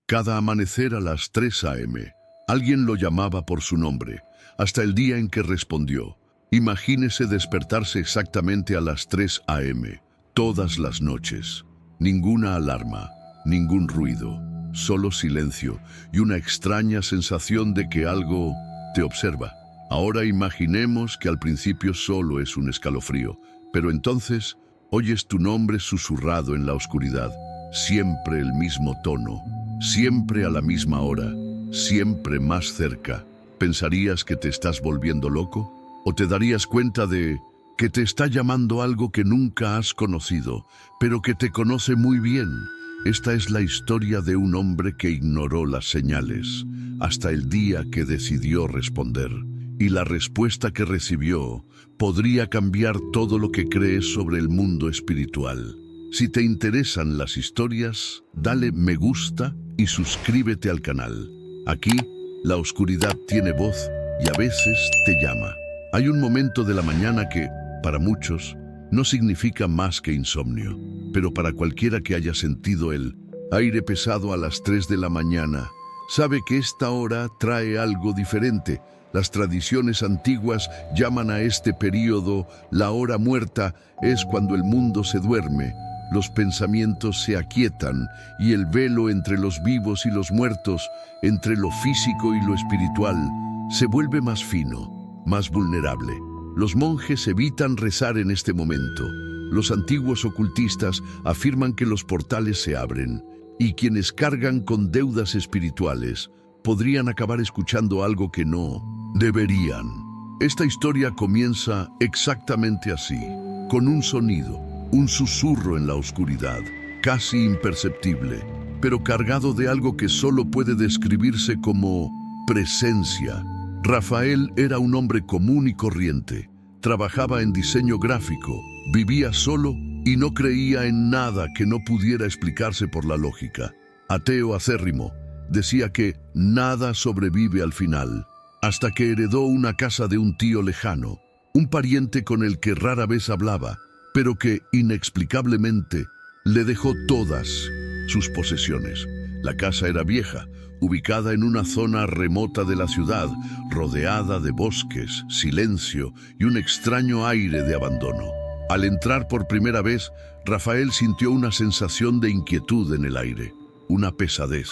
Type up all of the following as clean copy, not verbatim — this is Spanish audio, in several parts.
Cada amanecer a las 3 a.m., alguien lo llamaba por su nombre, hasta el día en que respondió. Imagínese despertarse exactamente a las 3 a.m., todas las noches. Ninguna alarma, ningún ruido, solo silencio y una extraña sensación de que algo te observa. Ahora imaginemos que al principio solo es un escalofrío, pero entonces oyes tu nombre susurrado en la oscuridad, siempre el mismo tono, siempre a la misma hora, siempre más cerca. ¿Pensarías que te estás volviendo loco? ¿O te darías cuenta de que te está llamando algo que nunca has conocido, pero que te conoce muy bien? Esta es la historia de un hombre que ignoró las señales hasta el día que decidió responder. Y la respuesta que recibió podría cambiar todo lo que crees sobre el mundo espiritual. Si te interesan las historias, dale me gusta y suscríbete al canal. Aquí, la oscuridad tiene voz y a veces te llama. Hay un momento de la mañana que, para muchos, no significa más que insomnio, pero para cualquiera que haya sentido el aire pesado a las 3 de la mañana, sabe que esta hora trae algo diferente. Las tradiciones antiguas llaman a este período la hora muerta. Es cuando el mundo se duerme, los pensamientos se aquietan y el velo entre los vivos y los muertos, entre lo físico y lo espiritual, se vuelve más fino, más vulnerable. Los monjes evitan rezar en este momento. Los antiguos ocultistas afirman que los portales se abren y quienes cargan con deudas espirituales podrían acabar escuchando algo que no deberían. Esta historia comienza exactamente así, con un sonido, un susurro en la oscuridad, casi imperceptible, pero cargado de algo que solo puede describirse como presencia. Rafael era un hombre común y corriente. Trabajaba en diseño gráfico, vivía solo y no creía en nada que no pudiera explicarse por la lógica. Ateo acérrimo, decía que nada sobrevive al final, hasta que heredó una casa de un tío lejano, un pariente con el que rara vez hablaba, pero que inexplicablemente le dejó todas sus posesiones. La casa era vieja, ubicada en una zona remota de la ciudad, rodeada de bosques, silencio y un extraño aire de abandono. Al entrar por primera vez, Rafael sintió una sensación de inquietud en el aire, una pesadez,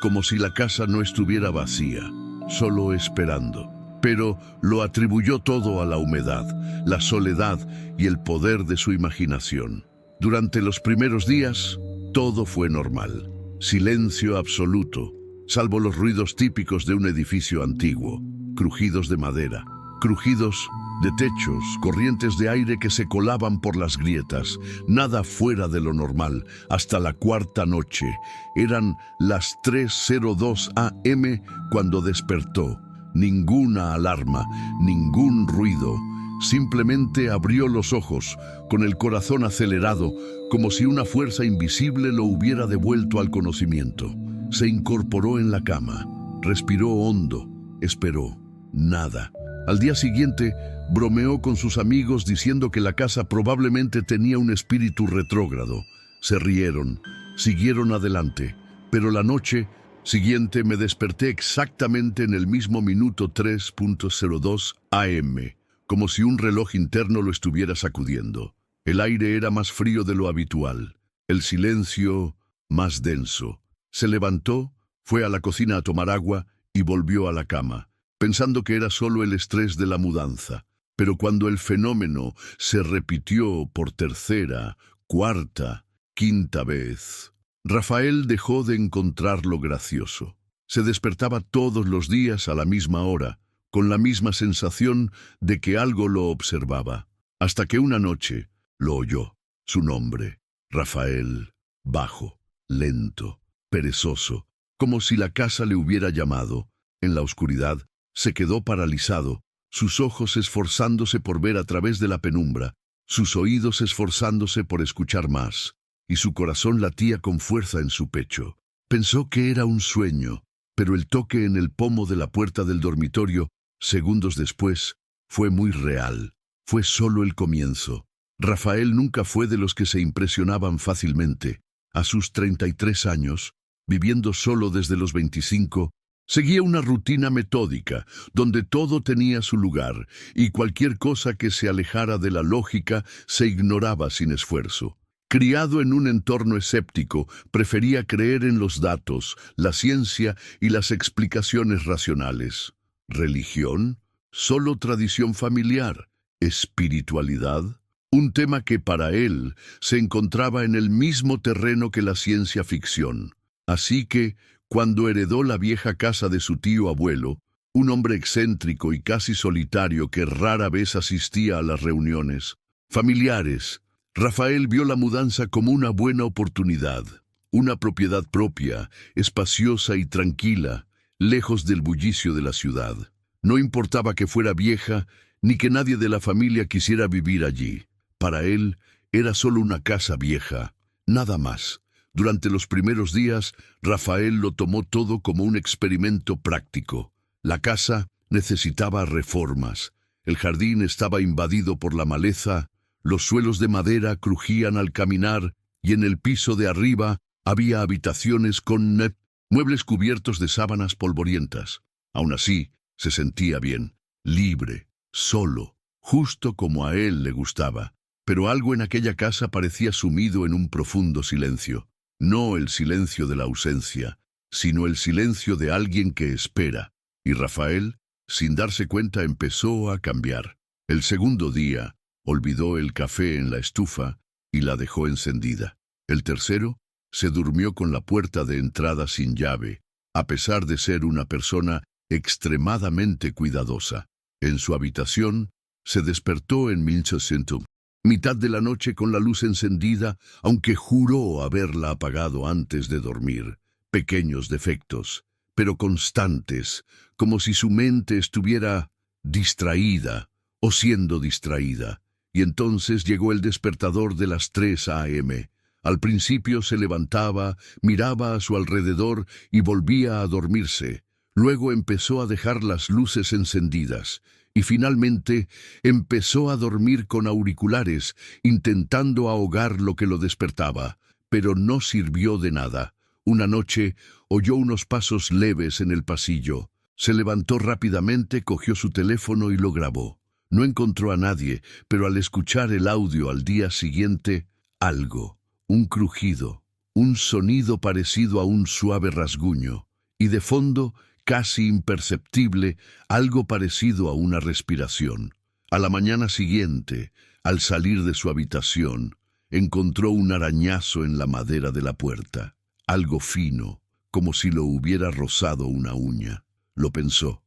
como si la casa no estuviera vacía, solo esperando. Pero lo atribuyó todo a la humedad, la soledad y el poder de su imaginación. Durante los primeros días, todo fue normal. Silencio absoluto, salvo los ruidos típicos de un edificio antiguo, crujidos de madera, crujidos de techos, corrientes de aire que se colaban por las grietas, nada fuera de lo normal. Hasta la cuarta noche, eran las 3:02 a.m. cuando despertó. Ninguna alarma, ningún ruido. Simplemente abrió los ojos, con el corazón acelerado, como si una fuerza invisible lo hubiera devuelto al conocimiento. Se incorporó en la cama, respiró hondo, esperó. Nada. Al día siguiente, bromeó con sus amigos diciendo que la casa probablemente tenía un espíritu retrógrado. Se rieron, siguieron adelante, pero la noche siguiente me desperté exactamente en el mismo minuto 3:02 a.m., como si un reloj interno lo estuviera sacudiendo. El aire era más frío de lo habitual, el silencio más denso. Se levantó, fue a la cocina a tomar agua y volvió a la cama, pensando que era solo el estrés de la mudanza. Pero cuando el fenómeno se repitió por tercera, cuarta, quinta vez, Rafael dejó de encontrarlo gracioso. Se despertaba todos los días a la misma hora, con la misma sensación de que algo lo observaba, hasta que una noche lo oyó. Su nombre, Rafael, bajo, lento, perezoso, como si la casa le hubiera llamado. En la oscuridad, se quedó paralizado, sus ojos esforzándose por ver a través de la penumbra, sus oídos esforzándose por escuchar más, y su corazón latía con fuerza en su pecho. Pensó que era un sueño, pero el toque en el pomo de la puerta del dormitorio, segundos después, fue muy real. Fue solo el comienzo. Rafael nunca fue de los que se impresionaban fácilmente. A sus 33 años, viviendo solo desde los 25, seguía una rutina metódica, donde todo tenía su lugar, y cualquier cosa que se alejara de la lógica se ignoraba sin esfuerzo. Criado en un entorno escéptico, prefería creer en los datos, la ciencia y las explicaciones racionales. ¿Religión? ¿Solo tradición familiar? ¿Espiritualidad? Un tema que para él se encontraba en el mismo terreno que la ciencia ficción. Así que, cuando heredó la vieja casa de su tío abuelo, un hombre excéntrico y casi solitario que rara vez asistía a las reuniones familiares, Rafael vio la mudanza como una buena oportunidad, una propiedad propia, espaciosa y tranquila, lejos del bullicio de la ciudad. No importaba que fuera vieja, ni que nadie de la familia quisiera vivir allí. Para él, era solo una casa vieja, nada más. Durante los primeros días, Rafael lo tomó todo como un experimento práctico. La casa necesitaba reformas. El jardín estaba invadido por la maleza, los suelos de madera crujían al caminar y en el piso de arriba había habitaciones con muebles cubiertos de sábanas polvorientas. Aún así, se sentía bien, libre, solo, justo como a él le gustaba. Pero algo en aquella casa parecía sumido en un profundo silencio. No el silencio de la ausencia, sino el silencio de alguien que espera. Y Rafael, sin darse cuenta, empezó a cambiar. El segundo día, olvidó el café en la estufa y la dejó encendida. El tercero, se durmió con la puerta de entrada sin llave, a pesar de ser una persona extremadamente cuidadosa. En su habitación, se despertó en 1800, mitad de la noche con la luz encendida, aunque juró haberla apagado antes de dormir. Pequeños defectos, pero constantes, como si su mente estuviera distraída o siendo distraída. Y entonces llegó el despertador de las 3 a.m. Al principio se levantaba, miraba a su alrededor y volvía a dormirse. Luego empezó a dejar las luces encendidas y finalmente empezó a dormir con auriculares, intentando ahogar lo que lo despertaba, pero no sirvió de nada. Una noche oyó unos pasos leves en el pasillo. Se levantó rápidamente, cogió su teléfono y lo grabó. No encontró a nadie, pero al escuchar el audio al día siguiente, algo, un crujido, un sonido parecido a un suave rasguño, y de fondo, casi imperceptible, algo parecido a una respiración. A la mañana siguiente, al salir de su habitación, encontró un arañazo en la madera de la puerta, algo fino, como si lo hubiera rozado una uña. Lo pensó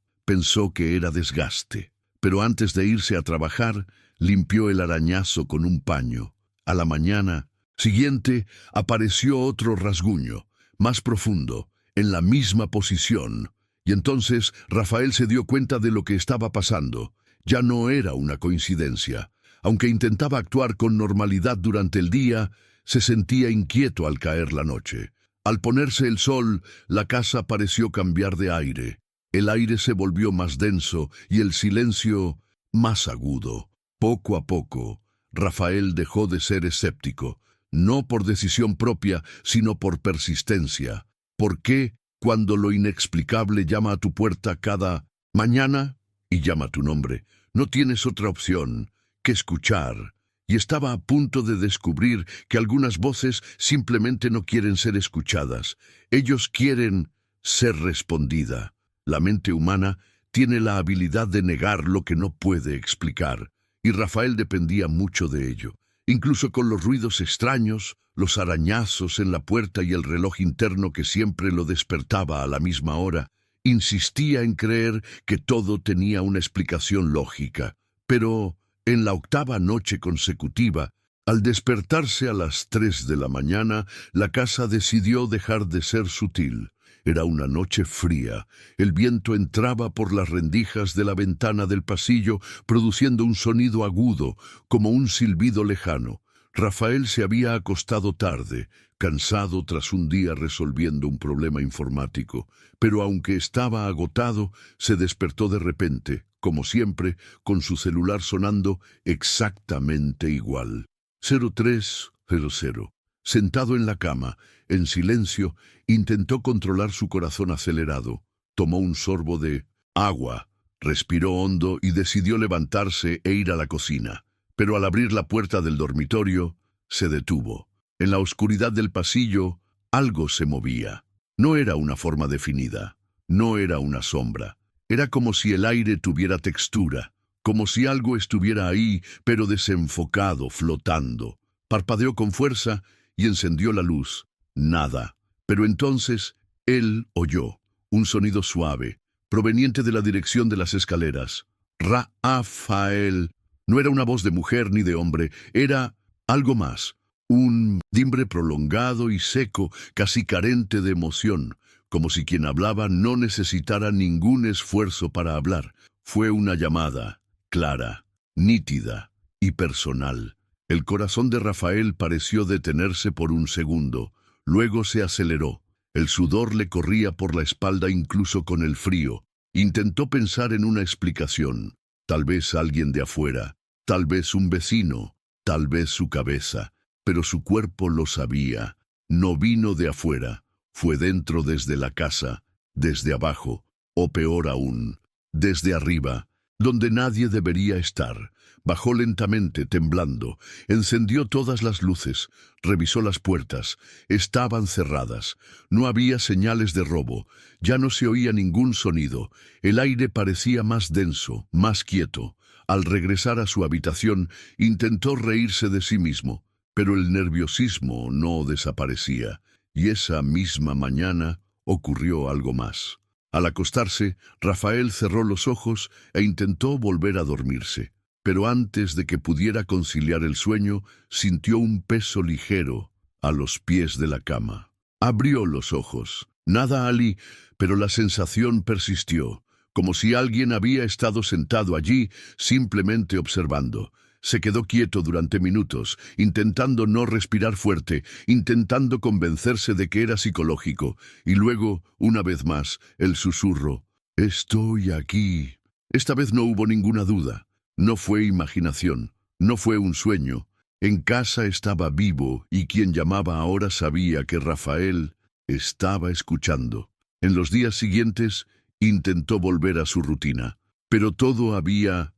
que era desgaste. Pero antes de irse a trabajar, limpió el arañazo con un paño. A la mañana siguiente apareció otro rasguño, más profundo, en la misma posición, y entonces Rafael se dio cuenta de lo que estaba pasando. Ya no era una coincidencia. Aunque intentaba actuar con normalidad durante el día, se sentía inquieto al caer la noche. Al ponerse el sol, la casa pareció cambiar de aire. El aire se volvió más denso y el silencio más agudo. Poco a poco, Rafael dejó de ser escéptico, no por decisión propia, sino por persistencia. ¿Por qué, cuando lo inexplicable llama a tu puerta cada mañana y llama tu nombre, no tienes otra opción que escuchar? Y estaba a punto de descubrir que algunas voces simplemente no quieren ser escuchadas. Ellos quieren ser respondida. La mente humana tiene la habilidad de negar lo que no puede explicar, y Rafael dependía mucho de ello. Incluso con los ruidos extraños, los arañazos en la puerta y el reloj interno que siempre lo despertaba a la misma hora, insistía en creer que todo tenía una explicación lógica. Pero, en la 8ª noche consecutiva, al despertarse a las 3 de la mañana, la casa decidió dejar de ser sutil. Era una noche fría. El viento entraba por las rendijas de la ventana del pasillo, produciendo un sonido agudo, como un silbido lejano. Rafael se había acostado tarde, cansado tras un día resolviendo un problema informático, pero aunque estaba agotado, se despertó de repente, como siempre, con su celular sonando exactamente igual. 0300. Sentado en la cama, en silencio, intentó controlar su corazón acelerado. Tomó un sorbo de agua, respiró hondo y decidió levantarse e ir a la cocina. Pero al abrir la puerta del dormitorio, se detuvo. En la oscuridad del pasillo, algo se movía. No era una forma definida, no era una sombra. Era como si el aire tuviera textura, como si algo estuviera ahí, pero desenfocado, flotando. Parpadeó con fuerza y encendió la luz. Nada. Pero entonces él oyó un sonido suave, proveniente de la dirección de las escaleras. Rafael. No era una voz de mujer ni de hombre, era algo más. Un timbre prolongado y seco, casi carente de emoción, como si quien hablaba no necesitara ningún esfuerzo para hablar. Fue una llamada, clara, nítida y personal. El corazón de Rafael pareció detenerse por un segundo, luego se aceleró. El sudor le corría por la espalda incluso con el frío. Intentó pensar en una explicación. Tal vez alguien de afuera, tal vez un vecino, tal vez su cabeza. Pero su cuerpo lo sabía. No vino de afuera, fue dentro desde la casa, desde abajo, o peor aún, desde arriba, donde nadie debería estar. Bajó lentamente, temblando, encendió todas las luces, revisó las puertas, estaban cerradas, no había señales de robo, ya no se oía ningún sonido, el aire parecía más denso, más quieto. Al regresar a su habitación, intentó reírse de sí mismo. Pero el nerviosismo no desaparecía, y esa misma mañana ocurrió algo más. Al acostarse, Rafael cerró los ojos e intentó volver a dormirse. Pero antes de que pudiera conciliar el sueño, sintió un peso ligero a los pies de la cama. Abrió los ojos. Nada allí, pero la sensación persistió, como si alguien había estado sentado allí, simplemente observando. Se quedó quieto durante minutos, intentando no respirar fuerte, intentando convencerse de que era psicológico, y luego, una vez más, el susurro: «Estoy aquí». Esta vez no hubo ninguna duda. No fue imaginación, no fue un sueño. En casa estaba vivo, y quien llamaba ahora sabía que Rafael estaba escuchando. En los días siguientes, intentó volver a su rutina, pero todo había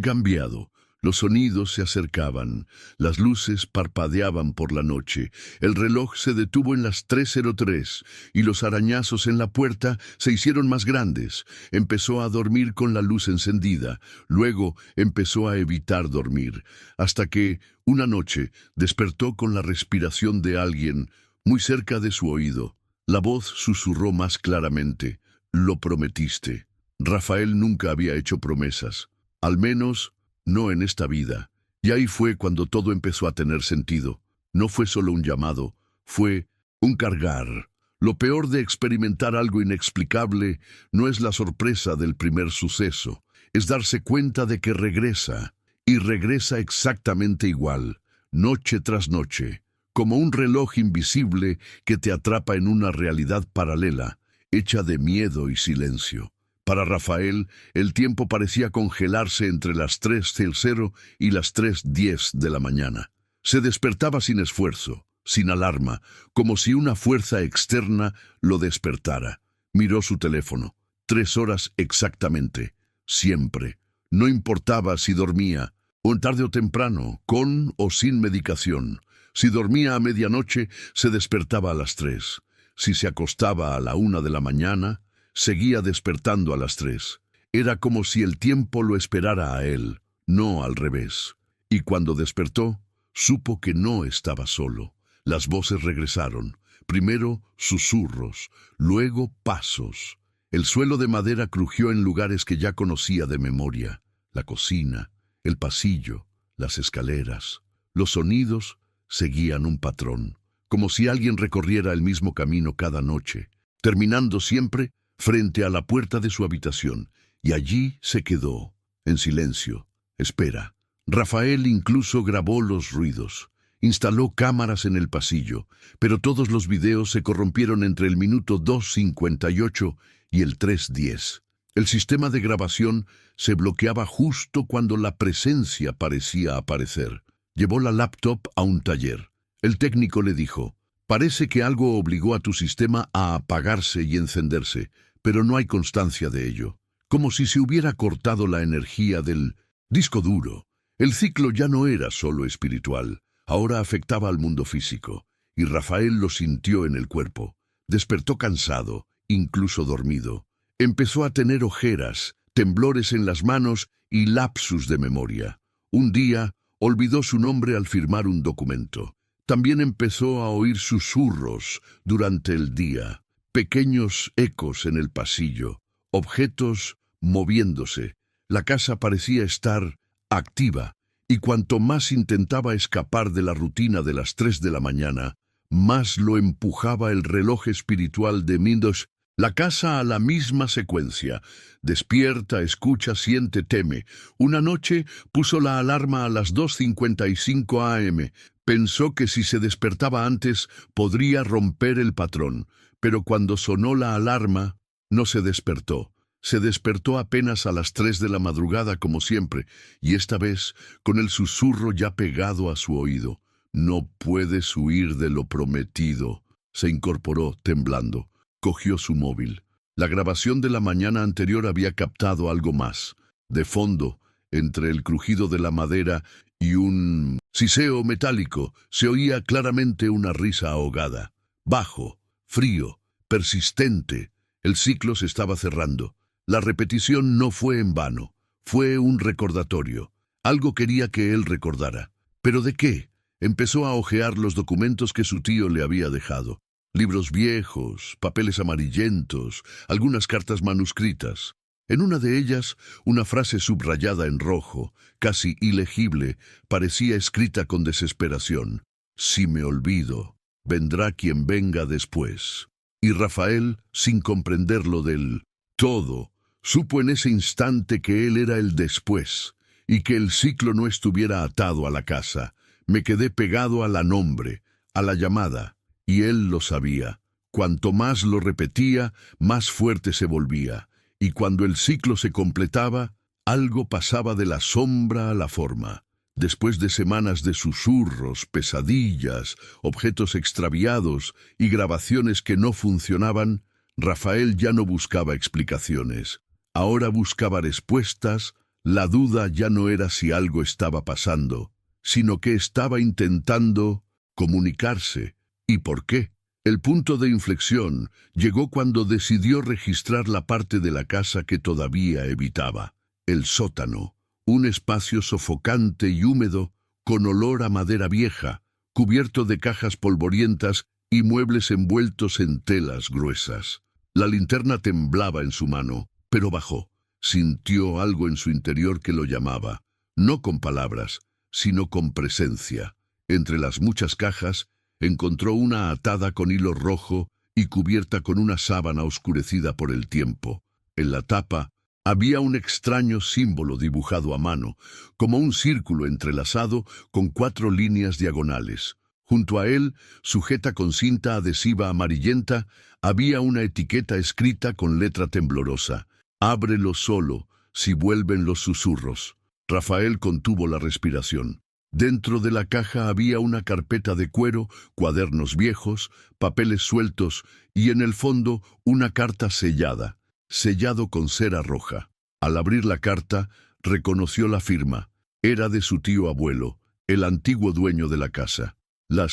cambiado. Los sonidos se acercaban, las luces parpadeaban por la noche, el reloj se detuvo en las 3:03 y los arañazos en la puerta se hicieron más grandes. Empezó a dormir con la luz encendida, luego empezó a evitar dormir, hasta que, una noche, despertó con la respiración de alguien muy cerca de su oído. La voz susurró más claramente: «Lo prometiste». Rafael nunca había hecho promesas, al menos no en esta vida. Y ahí fue cuando todo empezó a tener sentido. No fue solo un llamado, fue un cargar. Lo peor de experimentar algo inexplicable no es la sorpresa del primer suceso, es darse cuenta de que regresa, y regresa exactamente igual, noche tras noche, como un reloj invisible que te atrapa en una realidad paralela, hecha de miedo y silencio. Para Rafael, el tiempo parecía congelarse entre las 3:00 y las 3:10 de la mañana. Se despertaba sin esfuerzo, sin alarma, como si una fuerza externa lo despertara. Miró su teléfono. 3 horas exactamente, siempre. No importaba si dormía, o tarde o temprano, con o sin medicación. Si dormía a medianoche, se despertaba a las 3. Si se acostaba a la 1 de la mañana, seguía despertando a las 3. Era como si el tiempo lo esperara a él, no al revés. Y cuando despertó, supo que no estaba solo. Las voces regresaron. Primero susurros, luego pasos. El suelo de madera crujió en lugares que ya conocía de memoria. La cocina, el pasillo, las escaleras. Los sonidos seguían un patrón, como si alguien recorriera el mismo camino cada noche, terminando siempre frente a la puerta de su habitación, y allí se quedó, en silencio. Espera. Rafael incluso grabó los ruidos. Instaló cámaras en el pasillo, pero todos los videos se corrompieron entre el minuto 2:58 y el 3:10. El sistema de grabación se bloqueaba justo cuando la presencia parecía aparecer. Llevó la laptop a un taller. El técnico le dijo: parece que algo obligó a tu sistema a apagarse y encenderse, pero no hay constancia de ello. Como si se hubiera cortado la energía del disco duro. El ciclo ya no era solo espiritual, ahora afectaba al mundo físico, y Rafael lo sintió en el cuerpo. Despertó cansado, incluso dormido. Empezó a tener ojeras, temblores en las manos y lapsus de memoria. Un día, olvidó su nombre al firmar un documento. También empezó a oír susurros durante el día, pequeños ecos en el pasillo, objetos moviéndose. La casa parecía estar activa, y cuanto más intentaba escapar de la rutina de las 3 de la mañana, más lo empujaba el reloj espiritual de Mindos, la casa a la misma secuencia. Despierta, escucha, siente, teme. Una noche puso la alarma a las 2:55 a.m. Pensó que si se despertaba antes podría romper el patrón, pero cuando sonó la alarma, no se despertó. Se despertó apenas a las 3 de la madrugada como siempre, y esta vez con el susurro ya pegado a su oído. No puedes huir de lo prometido. Se incorporó temblando. Cogió su móvil. La grabación de la mañana anterior había captado algo más. De fondo, entre el crujido de la madera y un siseo metálico, se oía claramente una risa ahogada. Bajo, frío, persistente. El ciclo se estaba cerrando. La repetición no fue en vano. Fue un recordatorio. Algo quería que él recordara. ¿Pero de qué? Empezó a hojear los documentos que su tío le había dejado. Libros viejos, papeles amarillentos, algunas cartas manuscritas. En una de ellas, una frase subrayada en rojo, casi ilegible, parecía escrita con desesperación. Si me olvido, vendrá quien venga después. Y Rafael, sin comprenderlo del todo, supo en ese instante que él era el después, y que el ciclo no estuviera atado a la casa. Me quedé pegado a la nombre, a la llamada. Y él lo sabía. Cuanto más lo repetía, más fuerte se volvía. Y cuando el ciclo se completaba, algo pasaba de la sombra a la forma. Después de semanas de susurros, pesadillas, objetos extraviados y grabaciones que no funcionaban, Rafael ya no buscaba explicaciones. Ahora buscaba respuestas. La duda ya no era si algo estaba pasando, sino que estaba intentando comunicarse. ¿Y por qué? El punto de inflexión llegó cuando decidió registrar la parte de la casa que todavía evitaba, el sótano, un espacio sofocante y húmedo, con olor a madera vieja, cubierto de cajas polvorientas y muebles envueltos en telas gruesas. La linterna temblaba en su mano, pero bajó. Sintió algo en su interior que lo llamaba, no con palabras, sino con presencia. Entre las muchas cajas, encontró una atada con hilo rojo y cubierta con una sábana oscurecida por el tiempo. En la tapa había un extraño símbolo dibujado a mano, como un círculo entrelazado con 4 líneas diagonales. Junto a él, sujeta con cinta adhesiva amarillenta, había una etiqueta escrita con letra temblorosa. Ábrelo solo si vuelven los susurros. Rafael contuvo la respiración. Dentro de la caja había una carpeta de cuero, cuadernos viejos, papeles sueltos y en el fondo una carta sellado con cera roja. Al abrir la carta, reconoció la firma. Era de su tío abuelo, el antiguo dueño de la casa. La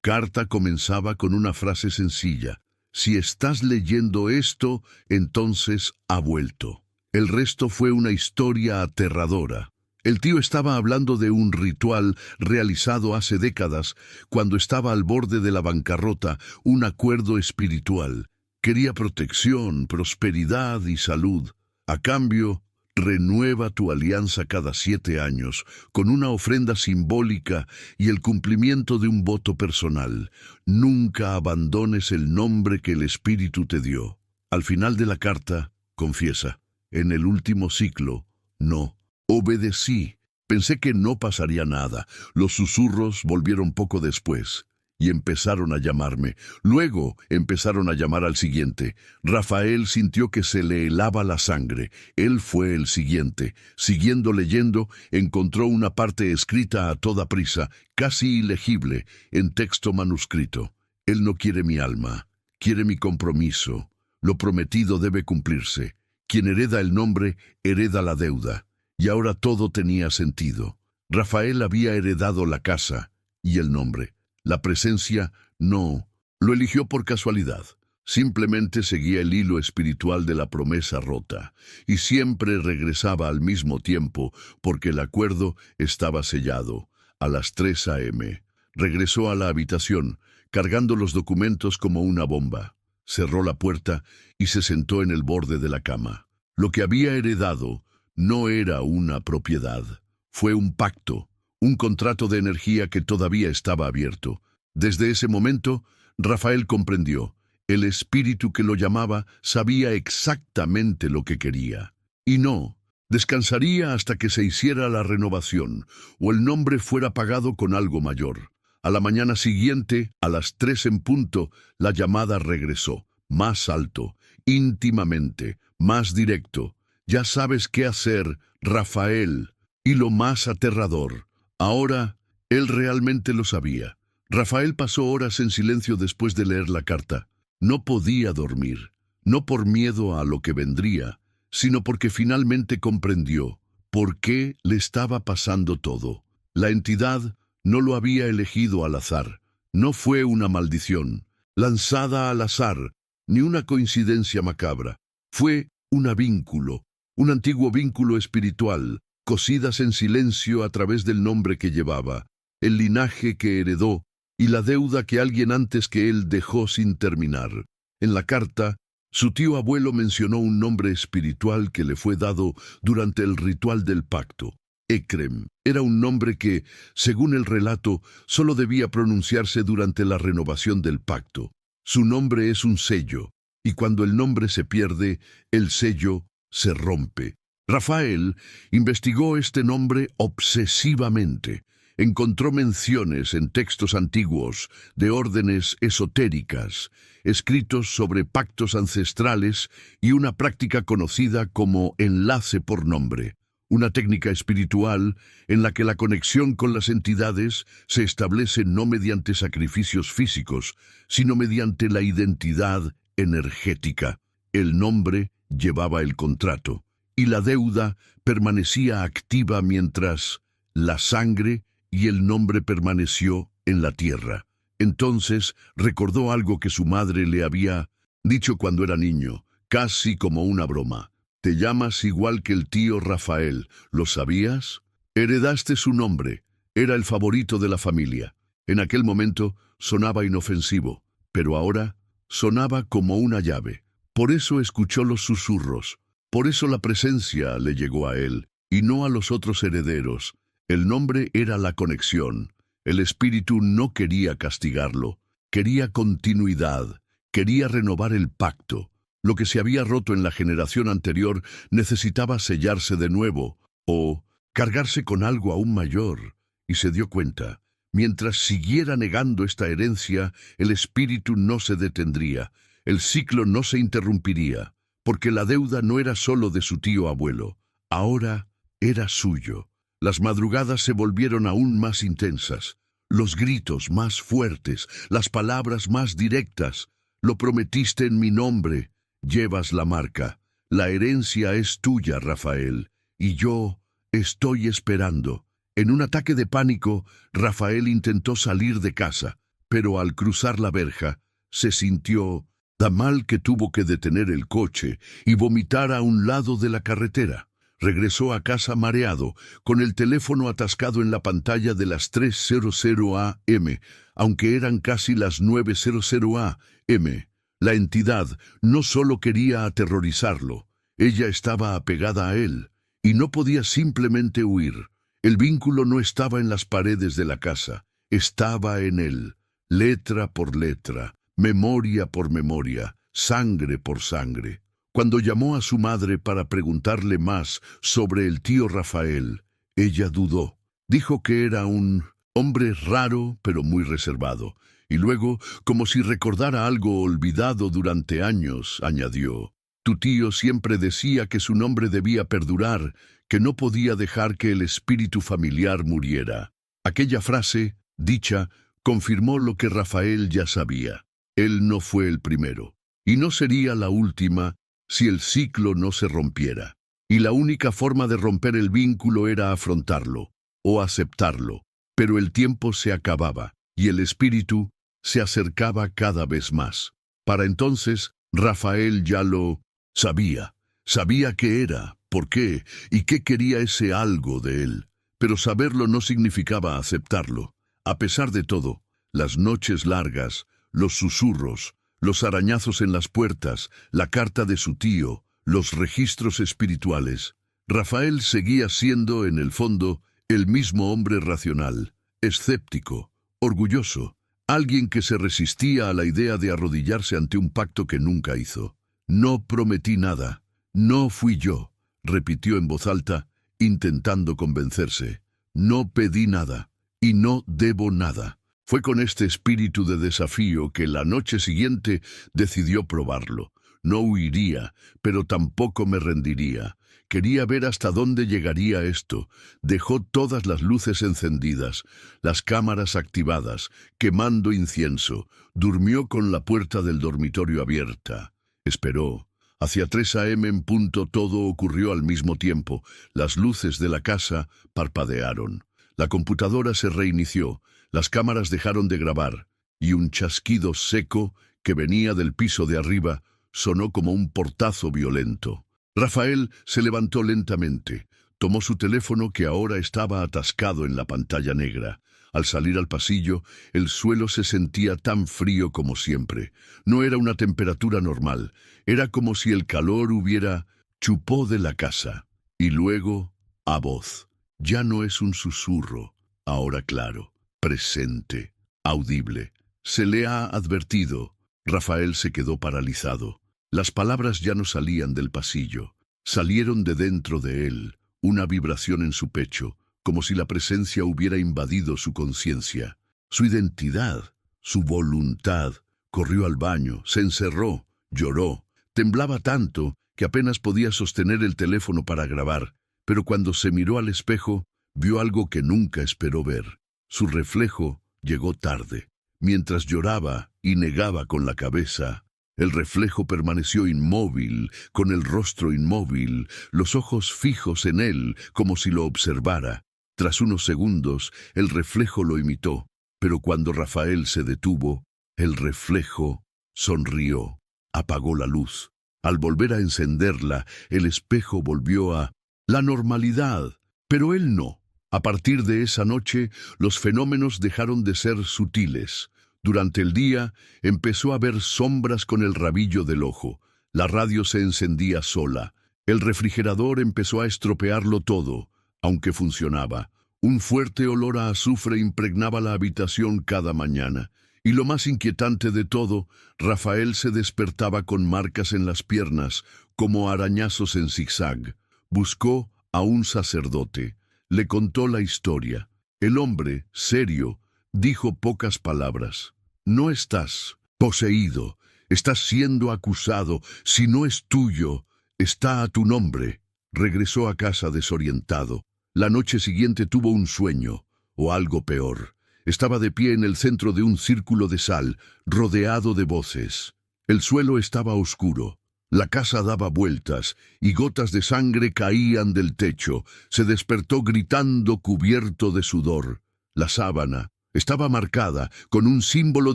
carta comenzaba con una frase sencilla. Si estás leyendo esto, entonces ha vuelto. El resto fue una historia aterradora. El tío estaba hablando de un ritual realizado hace décadas, cuando estaba al borde de la bancarrota, un acuerdo espiritual. Quería protección, prosperidad y salud. A cambio, renueva tu alianza cada 7 años, con una ofrenda simbólica y el cumplimiento de un voto personal. Nunca abandones el nombre que el espíritu te dio. Al final de la carta, confiesa, en el último ciclo, no. Obedecí. Pensé que no pasaría nada. Los susurros volvieron poco después. y empezaron a llamarme. Luego empezaron a llamar al siguiente. Rafael sintió que se le helaba la sangre. Él fue el siguiente. Siguiendo leyendo, encontró una parte escrita a toda prisa, casi ilegible, en texto manuscrito. Él no quiere mi alma, quiere mi compromiso. Lo prometido debe cumplirse. Quien hereda el nombre, hereda la deuda. Y ahora todo tenía sentido. Rafael había heredado la casa y el nombre. La presencia no lo eligió por casualidad. Simplemente seguía el hilo espiritual de la promesa rota, y siempre regresaba al mismo tiempo porque el acuerdo estaba sellado. A las 3 a.m. regresó a la habitación, cargando los documentos como una bomba. Cerró la puerta y se sentó en el borde de la cama. Lo que había heredado no era una propiedad, fue un pacto. Un contrato de energía que todavía estaba abierto. Desde ese momento, Rafael comprendió. El espíritu que lo llamaba sabía exactamente lo que quería. Y no descansaría hasta que se hiciera la renovación o el nombre fuera pagado con algo mayor. A la mañana siguiente, a las 3 en punto, la llamada regresó. Más alto, íntimamente, más directo. Ya sabes qué hacer, Rafael. Y lo más aterrador. Ahora, él realmente lo sabía. Rafael pasó horas en silencio después de leer la carta. No podía dormir, no por miedo a lo que vendría, sino porque finalmente comprendió por qué le estaba pasando todo. La entidad no lo había elegido al azar. No fue una maldición, lanzada al azar, ni una coincidencia macabra. Fue un vínculo, un antiguo vínculo espiritual, cosidas en silencio a través del nombre que llevaba, el linaje que heredó y la deuda que alguien antes que él dejó sin terminar. En la carta, su tío abuelo mencionó un nombre espiritual que le fue dado durante el ritual del pacto. Ekrem era un nombre que, según el relato, solo debía pronunciarse durante la renovación del pacto. Su nombre es un sello, y cuando el nombre se pierde, el sello se rompe. Rafael investigó este nombre obsesivamente. Encontró menciones en textos antiguos de órdenes esotéricas, escritos sobre pactos ancestrales y una práctica conocida como enlace por nombre, una técnica espiritual en la que la conexión con las entidades se establece no mediante sacrificios físicos, sino mediante la identidad energética. El nombre llevaba el contrato, y la deuda permanecía activa mientras la sangre y el nombre permaneció en la tierra. Entonces recordó algo que su madre le había dicho cuando era niño, casi como una broma. Te llamas igual que el tío Rafael, ¿lo sabías? Heredaste su nombre, era el favorito de la familia. En aquel momento sonaba inofensivo, pero ahora sonaba como una llave. Por eso escuchó los susurros. Por eso la presencia le llegó a él, y no a los otros herederos. El nombre era la conexión. El espíritu no quería castigarlo. Quería continuidad. Quería renovar el pacto. Lo que se había roto en la generación anterior necesitaba sellarse de nuevo, o cargarse con algo aún mayor. Y se dio cuenta. Mientras siguiera negando esta herencia, el espíritu no se detendría. El ciclo no se interrumpiría. Porque la deuda no era solo de su tío abuelo, ahora era suyo. Las madrugadas se volvieron aún más intensas, los gritos más fuertes, las palabras más directas. Lo prometiste en mi nombre, llevas la marca. La herencia es tuya, Rafael, y yo estoy esperando. En un ataque de pánico, Rafael intentó salir de casa, pero al cruzar la verja, se sintió tan mal que tuvo que detener el coche y vomitar a un lado de la carretera. Regresó a casa mareado, con el teléfono atascado en la pantalla de las 3:00 a.m., aunque eran casi las 9:00 a.m. La entidad no solo quería aterrorizarlo, ella estaba apegada a él, y no podía simplemente huir. El vínculo no estaba en las paredes de la casa, estaba en él, letra por letra, memoria por memoria, sangre por sangre. Cuando llamó a su madre para preguntarle más sobre el tío Rafael, ella dudó. Dijo que era un hombre raro pero muy reservado, Y luego, como si recordara algo olvidado durante años, añadió: «Tu tío siempre decía que su nombre debía perdurar, que no podía dejar que el espíritu familiar muriera». Aquella frase, dicha, confirmó lo que Rafael ya sabía. Él no fue el primero, y no sería la última si el ciclo no se rompiera. Y la única forma de romper el vínculo era afrontarlo, o aceptarlo. Pero el tiempo se acababa, y el espíritu se acercaba cada vez más. Para entonces, Rafael ya lo sabía. Sabía qué era, por qué y qué quería ese algo de él. Pero saberlo no significaba aceptarlo. A pesar de todo, las noches largas, los susurros, los arañazos en las puertas, la carta de su tío, los registros espirituales, Rafael seguía siendo, en el fondo, el mismo hombre racional, escéptico, orgulloso, alguien que se resistía a la idea de arrodillarse ante un pacto que nunca hizo. «No prometí nada, no fui yo», repitió en voz alta, intentando convencerse. «No pedí nada, y no debo nada». Fue con este espíritu de desafío que la noche siguiente decidió probarlo. No huiría, pero tampoco me rendiría. Quería ver hasta dónde llegaría esto. Dejó todas las luces encendidas, las cámaras activadas, quemando incienso. Durmió con la puerta del dormitorio abierta. Esperó. Hacia 3 a.m. en punto todo ocurrió al mismo tiempo. Las luces de la casa parpadearon. La computadora se reinició. Las cámaras dejaron de grabar, y un chasquido seco que venía del piso de arriba sonó como un portazo violento. Rafael se levantó lentamente. Tomó su teléfono, que ahora estaba atascado en la pantalla negra. Al salir al pasillo, el suelo se sentía tan frío como siempre. No era una temperatura normal. Era como si el calor hubiera chupó de la casa. Y luego, a voz. Ya no es un susurro, ahora claro, presente, audible. «Se le ha advertido». Rafael se quedó paralizado. Las palabras ya no salían del pasillo. Salieron de dentro de él, una vibración en su pecho, como si la presencia hubiera invadido su conciencia. Su identidad, su voluntad. Corrió al baño, se encerró, lloró. Temblaba tanto que apenas podía sostener el teléfono para grabar. Pero cuando se miró al espejo, vio algo que nunca esperó ver. Su reflejo llegó tarde. Mientras lloraba y negaba con la cabeza, el reflejo permaneció inmóvil, con el rostro inmóvil, los ojos fijos en él, como si lo observara. Tras unos segundos, el reflejo lo imitó, pero cuando Rafael se detuvo, el reflejo sonrió, apagó la luz. Al volver a encenderla, el espejo volvió a la normalidad, pero él no. A partir de esa noche, los fenómenos dejaron de ser sutiles. Durante el día, empezó a ver sombras con el rabillo del ojo. La radio se encendía sola. El refrigerador empezó a estropearlo todo, aunque funcionaba. Un fuerte olor a azufre impregnaba la habitación cada mañana. Y lo más inquietante de todo, Rafael se despertaba con marcas en las piernas, como arañazos en zigzag. Buscó a un sacerdote. Le contó la historia. El hombre, serio, dijo pocas palabras. «No estás poseído, estás siendo acusado. Si no es tuyo, está a tu nombre». Regresó a casa desorientado. La noche siguiente tuvo un sueño, o algo peor. Estaba de pie en el centro de un círculo de sal, rodeado de voces. El suelo estaba oscuro. La casa daba vueltas y gotas de sangre caían del techo. Se despertó gritando, cubierto de sudor. La sábana estaba marcada con un símbolo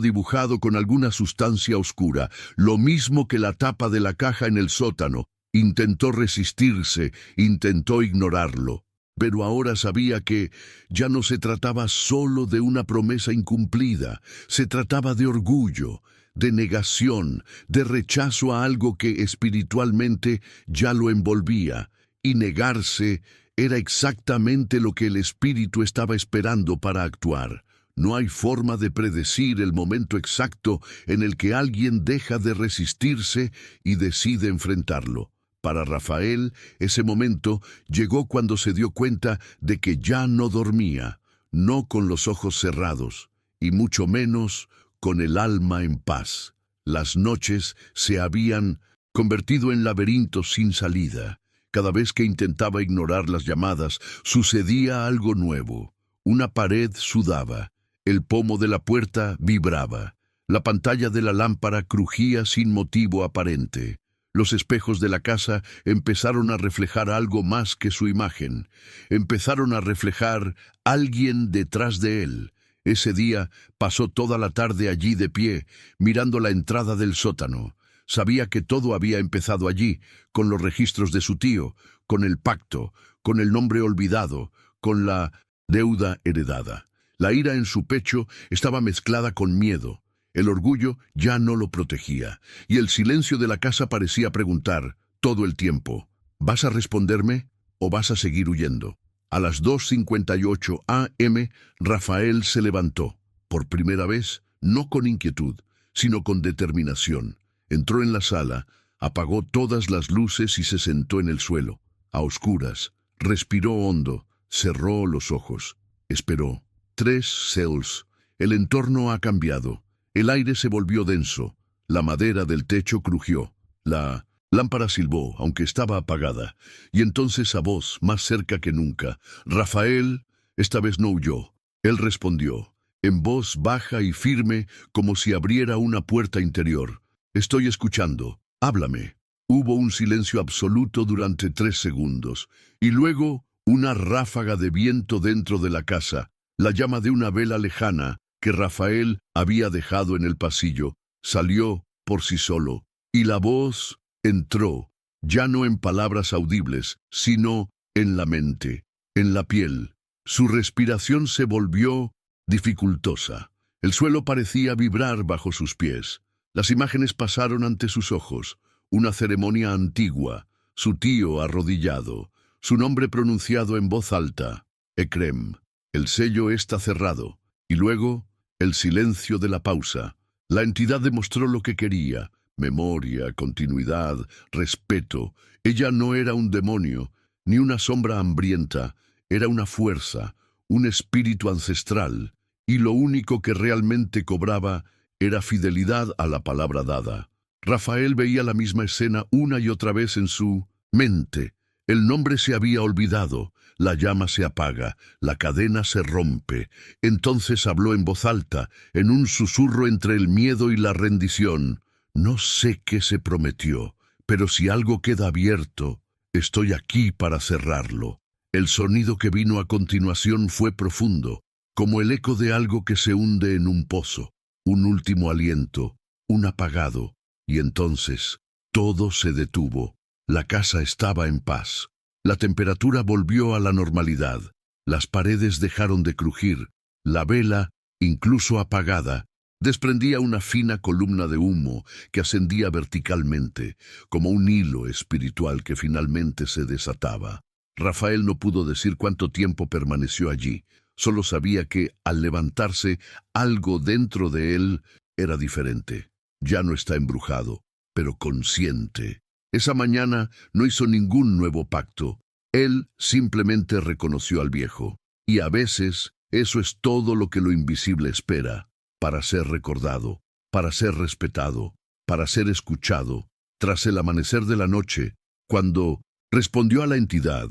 dibujado con alguna sustancia oscura, lo mismo que la tapa de la caja en el sótano. Intentó resistirse, intentó ignorarlo. Pero ahora sabía que ya no se trataba solo de una promesa incumplida, se trataba de orgullo, de negación, de rechazo a algo que espiritualmente ya lo envolvía, y negarse era exactamente lo que el espíritu estaba esperando para actuar. No hay forma de predecir el momento exacto en el que alguien deja de resistirse y decide enfrentarlo. Para Rafael, ese momento llegó cuando se dio cuenta de que ya no dormía, no con los ojos cerrados, y mucho menos con el alma en paz. Las noches se habían convertido en laberintos sin salida. Cada vez que intentaba ignorar las llamadas, sucedía algo nuevo. Una pared sudaba, el pomo de la puerta vibraba, la pantalla de la lámpara crujía sin motivo aparente. Los espejos de la casa empezaron a reflejar algo más que su imagen. Empezaron a reflejar alguien detrás de él. Ese día pasó toda la tarde allí de pie, mirando la entrada del sótano. Sabía que todo había empezado allí, con los registros de su tío, con el pacto, con el nombre olvidado, con la deuda heredada. La ira en su pecho estaba mezclada con miedo. El orgullo ya no lo protegía, y el silencio de la casa parecía preguntar, todo el tiempo, ¿vas a responderme o vas a seguir huyendo? A las 2:58 a.m., Rafael se levantó, por primera vez, no con inquietud, sino con determinación. Entró en la sala, apagó todas las luces y se sentó en el suelo, a oscuras. Respiró hondo, cerró los ojos. Esperó. 3 segundos. El entorno ha cambiado. El aire se volvió denso. La madera del techo crujió. La lámpara silbó, aunque estaba apagada. Y entonces a voz, más cerca que nunca, Rafael, esta vez no huyó. Él respondió, en voz baja y firme, como si abriera una puerta interior. Estoy escuchando. Háblame. Hubo un silencio absoluto durante 3 segundos. Y luego, una ráfaga de viento dentro de la casa. La llama de una vela lejana que Rafael había dejado en el pasillo salió por sí solo, y la voz entró, ya no en palabras audibles, sino en la mente, en la piel. Su respiración se volvió dificultosa. El suelo parecía vibrar bajo sus pies. Las imágenes pasaron ante sus ojos, una ceremonia antigua, su tío arrodillado, su nombre pronunciado en voz alta, Ekrem. El sello está cerrado. Y luego, el silencio de la pausa. La entidad demostró lo que quería. Memoria, continuidad, respeto. Ella no era un demonio, ni una sombra hambrienta. Era una fuerza, un espíritu ancestral. Y lo único que realmente cobraba era fidelidad a la palabra dada. Rafael veía la misma escena una y otra vez en su mente. El nombre se había olvidado. La llama se apaga, la cadena se rompe. Entonces habló en voz alta, en un susurro entre el miedo y la rendición. No sé qué se prometió, pero si algo queda abierto, estoy aquí para cerrarlo. El sonido que vino a continuación fue profundo, como el eco de algo que se hunde en un pozo. Un último aliento, un apagado, y entonces todo se detuvo. La casa estaba en paz. La temperatura volvió a la normalidad, las paredes dejaron de crujir, la vela, incluso apagada, desprendía una fina columna de humo que ascendía verticalmente, como un hilo espiritual que finalmente se desataba. Rafael no pudo decir cuánto tiempo permaneció allí, solo sabía que, al levantarse, algo dentro de él era diferente. Ya no está embrujado, pero consciente. Esa mañana no hizo ningún nuevo pacto. Él simplemente reconoció al viejo. Y a veces eso es todo lo que lo invisible espera, para ser recordado, para ser respetado, para ser escuchado. Tras el amanecer de la noche, cuando respondió a la entidad,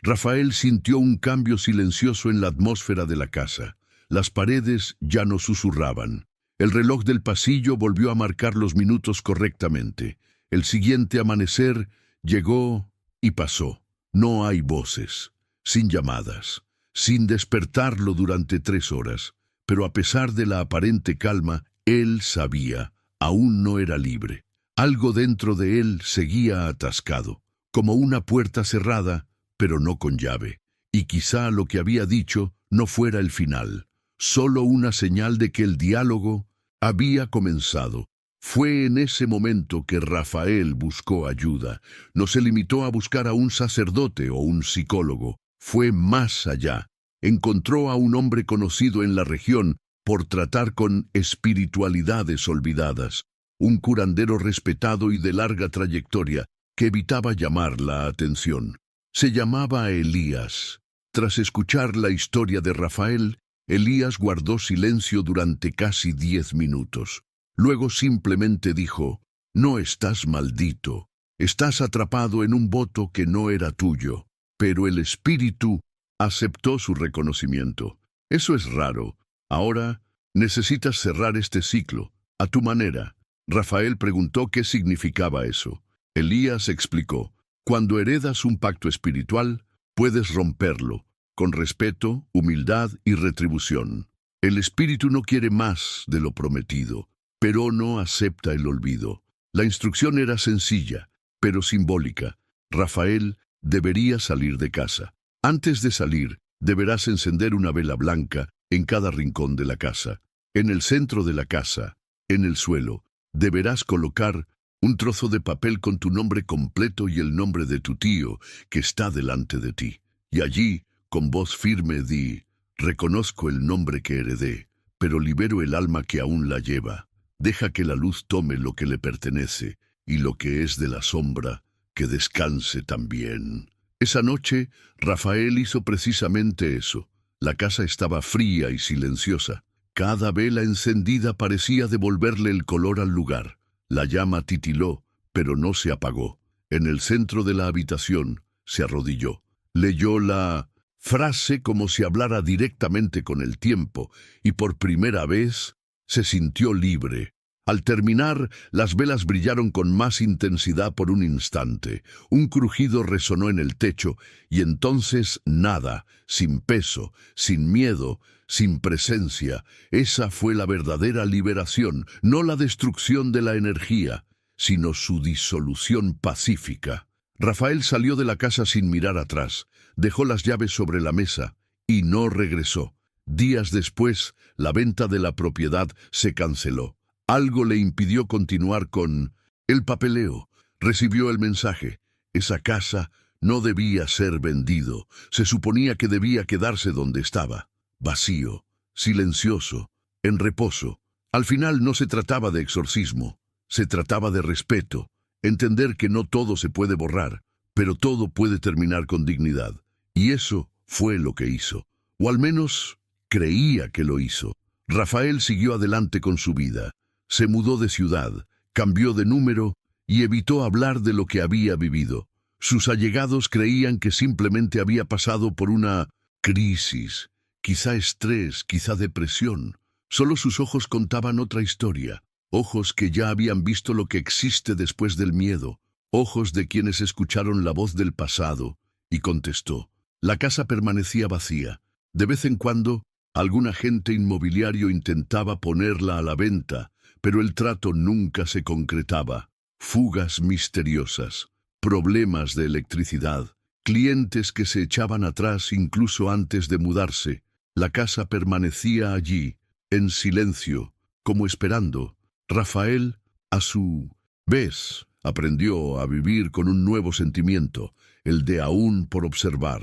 Rafael sintió un cambio silencioso en la atmósfera de la casa. Las paredes ya no susurraban. El reloj del pasillo volvió a marcar los minutos correctamente. El siguiente amanecer llegó y pasó. No hay voces, sin llamadas, sin despertarlo durante 3 horas. Pero a pesar de la aparente calma, él sabía, aún no era libre. Algo dentro de él seguía atascado, como una puerta cerrada, pero no con llave. Y quizá lo que había dicho no fuera el final, solo una señal de que el diálogo había comenzado. Fue en ese momento que Rafael buscó ayuda. No se limitó a buscar a un sacerdote o un psicólogo. Fue más allá. Encontró a un hombre conocido en la región por tratar con espiritualidades olvidadas. Un curandero respetado y de larga trayectoria que evitaba llamar la atención. Se llamaba Elías. Tras escuchar la historia de Rafael, Elías guardó silencio durante casi 10 minutos. Luego simplemente dijo: «No estás maldito. Estás atrapado en un voto que no era tuyo». Pero el espíritu aceptó su reconocimiento. Eso es raro. Ahora necesitas cerrar este ciclo, a tu manera. Rafael preguntó qué significaba eso. Elías explicó: cuando heredas un pacto espiritual, puedes romperlo, con respeto, humildad y retribución. El espíritu no quiere más de lo prometido, pero no acepta el olvido. La instrucción era sencilla, pero simbólica. Rafael debería salir de casa. Antes de salir, deberás encender una vela blanca en cada rincón de la casa. En el centro de la casa, en el suelo, deberás colocar un trozo de papel con tu nombre completo y el nombre de tu tío que está delante de ti. Y allí, con voz firme, di: reconozco el nombre que heredé, pero libero el alma que aún la lleva. Deja que la luz tome lo que le pertenece, y lo que es de la sombra, que descanse también. Esa noche, Rafael hizo precisamente eso. La casa estaba fría y silenciosa. Cada vela encendida parecía devolverle el color al lugar. La llama titiló, pero no se apagó. En el centro de la habitación se arrodilló. Leyó la frase como si hablara directamente con el tiempo, y por primera vez se sintió libre. Al terminar, las velas brillaron con más intensidad por un instante. Un crujido resonó en el techo, y entonces nada, sin peso, sin miedo, sin presencia. Esa fue la verdadera liberación, no la destrucción de la energía, sino su disolución pacífica. Rafael salió de la casa sin mirar atrás, dejó las llaves sobre la mesa y no regresó. Días después, la venta de la propiedad se canceló. Algo le impidió continuar con el papeleo. Recibió el mensaje: esa casa no debía ser vendido. Se suponía que debía quedarse donde estaba, vacío, silencioso, en reposo. Al final no se trataba de exorcismo, se trataba de respeto, entender que no todo se puede borrar, pero todo puede terminar con dignidad. Y eso fue lo que hizo, o al menos creía que lo hizo. Rafael siguió adelante con su vida. Se mudó de ciudad, cambió de número y evitó hablar de lo que había vivido. Sus allegados creían que simplemente había pasado por una crisis, quizá estrés, quizá depresión. Solo sus ojos contaban otra historia, ojos que ya habían visto lo que existe después del miedo, ojos de quienes escucharon la voz del pasado. Y contestó. La casa permanecía vacía. De vez en cuando, algún agente inmobiliario intentaba ponerla a la venta, pero el trato nunca se concretaba. Fugas misteriosas, problemas de electricidad, clientes que se echaban atrás incluso antes de mudarse. La casa permanecía allí, en silencio, como esperando. Rafael, a su vez, aprendió a vivir con un nuevo sentimiento, el de aún por observar,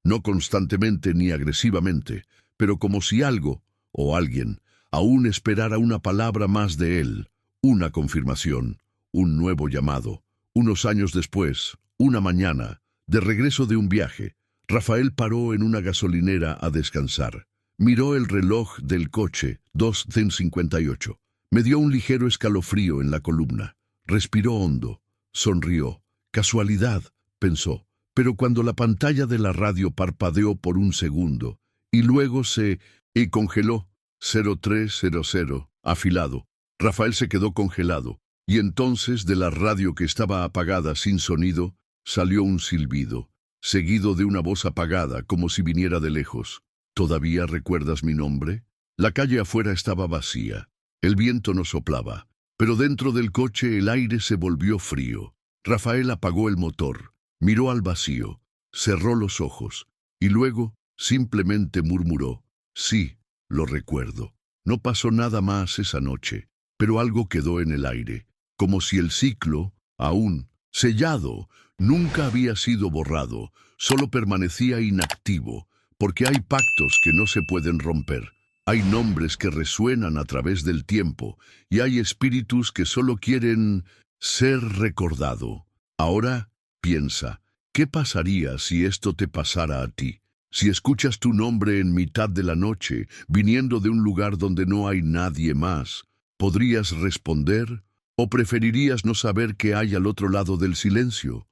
no constantemente ni agresivamente, pero como si algo o alguien aún esperara una palabra más de él, una confirmación, un nuevo llamado. Unos años después, una mañana, de regreso de un viaje, Rafael paró en una gasolinera a descansar. Miró el reloj del coche, 2:58. Me dio un ligero escalofrío en la columna. Respiró hondo, sonrió. Casualidad, pensó, pero cuando la pantalla de la radio parpadeó por un segundo y luego y congeló, 0300, afilado. Rafael se quedó congelado, y entonces de la radio que estaba apagada sin sonido, salió un silbido, seguido de una voz apagada como si viniera de lejos. ¿Todavía recuerdas mi nombre? La calle afuera estaba vacía. El viento no soplaba, pero dentro del coche el aire se volvió frío. Rafael apagó el motor, miró al vacío, cerró los ojos, y luego simplemente murmuró: sí, lo recuerdo. No pasó nada más esa noche, pero algo quedó en el aire, como si el ciclo, aún sellado, nunca había sido borrado, solo permanecía inactivo, porque hay pactos que no se pueden romper. Hay nombres que resuenan a través del tiempo, y hay espíritus que solo quieren ser recordado. Ahora, piensa, ¿qué pasaría si esto te pasara a ti? Si escuchas tu nombre en mitad de la noche, viniendo de un lugar donde no hay nadie más, ¿podrías responder? ¿O preferirías no saber qué hay al otro lado del silencio?